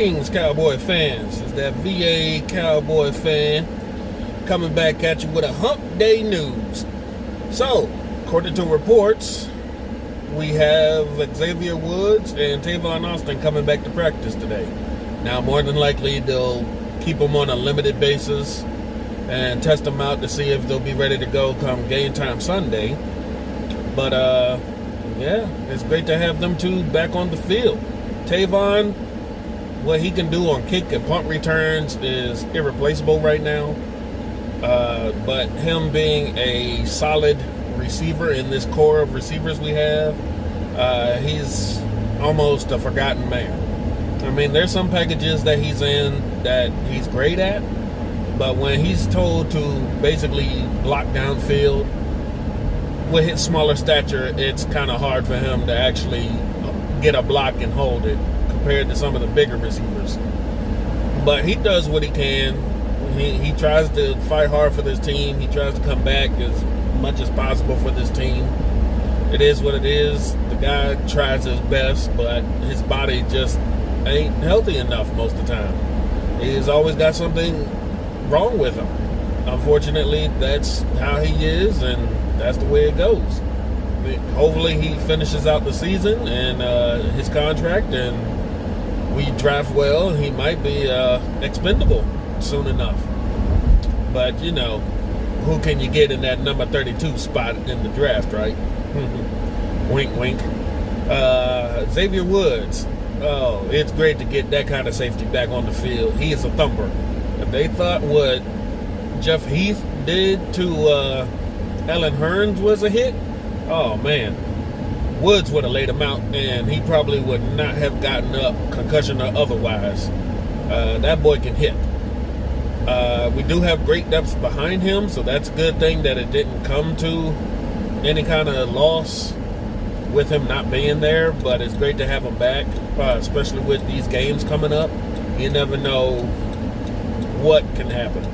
Greetings, Cowboy fans. It's that VA Cowboy fan coming back at you with a Hump Day news. So, according to reports, we have Xavier Woods and Tavon Austin coming back to practice today. Now, more than likely, they'll keep them on a limited basis and test them out to see if they'll be ready to go come game time Sunday. But, yeah, it's great to have them two back on the field. Tavon, what he can do on kick and punt returns is irreplaceable right now. But him being a solid receiver in this core of receivers we have, he's almost a forgotten man. I mean, there's some packages that he's in that he's great at, but when he's told to basically block downfield, with his smaller stature, it's kind of hard for him to actually get a block and hold it compared to some of the bigger receivers. But he does what he can. He tries to fight hard for this team. He tries to come back as much as possible for this team. It is what it is. The guy tries his best, but his body just ain't healthy enough most of the time. He's always got something wrong with him. Unfortunately, that's how he is, and that's the way it goes. Hopefully he finishes out the season and his contract, and we draft well. He might be expendable soon enough. But, you know, who can you get in that number 32 spot in the draft, right? Wink, wink. Xavier Woods. Oh, it's great to get that kind of safety back on the field. He is a thumper. If they thought what Jeff Heath did to Allen Hurns was a hit, oh, man. Woods would have laid him out, and he probably would not have gotten up, concussion or otherwise. That boy can hit. We do have great depth behind him, so that's a good thing that it didn't come to any kind of loss with him not being there, but it's great to have him back, especially with these games coming up. You never know what can happen.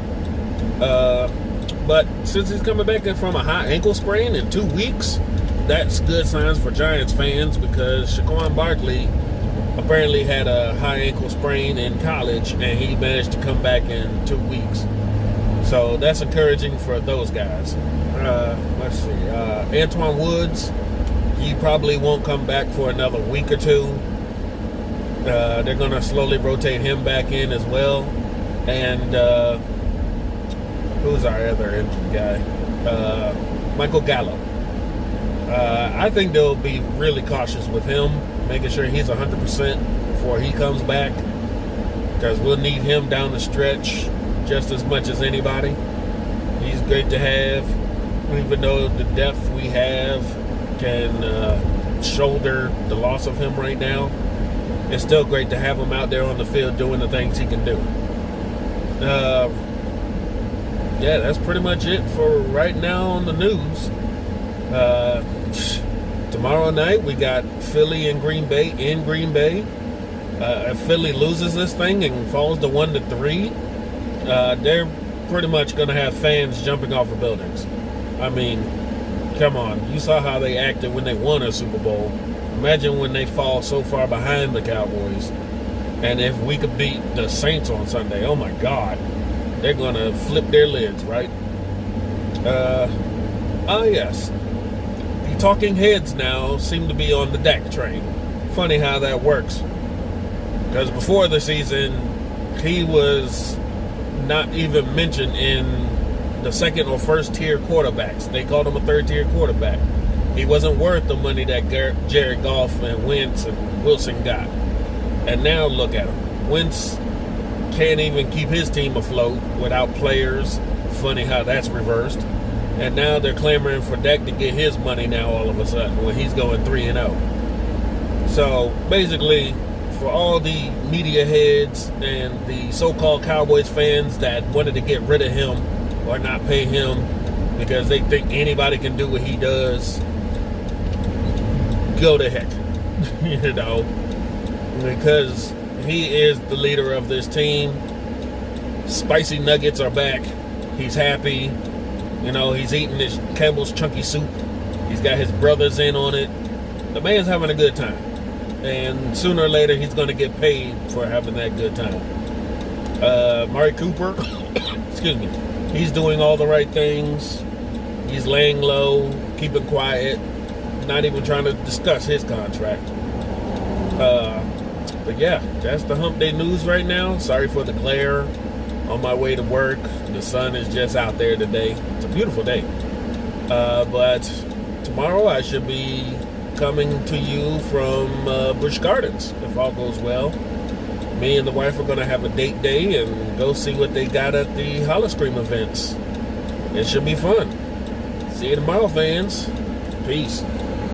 But since he's coming back from a high ankle sprain in 2 weeks, that's good signs for Giants fans, because Saquon Barkley apparently had a high ankle sprain in college, and he managed to come back in 2 weeks. So that's encouraging for those guys. Let's see. Antoine Woods, he probably won't come back for another week or two. They're going to slowly rotate him back in as well. And who's our other injured guy? Michael Gallup. I think they'll be really cautious with him, making sure he's 100% before he comes back, because we'll need him down the stretch just as much as anybody. He's great to have, even though the depth we have can shoulder the loss of him right now. It's still great to have him out there on the field doing the things he can do. Yeah, that's pretty much it for right now on the news. Tomorrow night we got Philly and Green Bay in Green Bay. If Philly loses this thing and falls to 1-3, they're pretty much going to have fans jumping off of buildings. I mean, come on. You saw how they acted when they won a Super Bowl. Imagine when they fall so far behind the Cowboys. And if we could beat the Saints on Sunday, oh my God, they're going to flip their lids, right? Oh yes. The talking heads now seem to be on the Dak train. Funny how that works. Because before the season, he was not even mentioned in the second or first tier quarterbacks. They called him a third tier quarterback. He wasn't worth the money that Jared Goff and Wentz and Wilson got. And now look at him. Wentz can't even keep his team afloat without players. Funny how that's reversed. And now they're clamoring for Dak to get his money now all of a sudden when he's going 3-0. So basically, for all the media heads and the so-called Cowboys fans that wanted to get rid of him or not pay him because they think anybody can do what he does, go to heck. You know, because he is the leader of this team. Spicy nuggets are back. He's happy. You know, he's eating his Campbell's chunky soup. He's got his brothers in on it. The man's having a good time. and sooner or later he's going to get paid for having that good time. Mari Cooper, excuse me, he's doing all the right things. He's laying low, keeping quiet, not even trying to discuss his contract. But yeah, that's the Hump Day news right now. Sorry for the glare on my way to work. The sun is just out there today. It's a beautiful day. But tomorrow I should be coming to you from Busch Gardens, if all goes well. Me and the wife are going to have a date day and go see what they got at the Holler-Scream events. It should be fun. See you tomorrow, fans. Peace.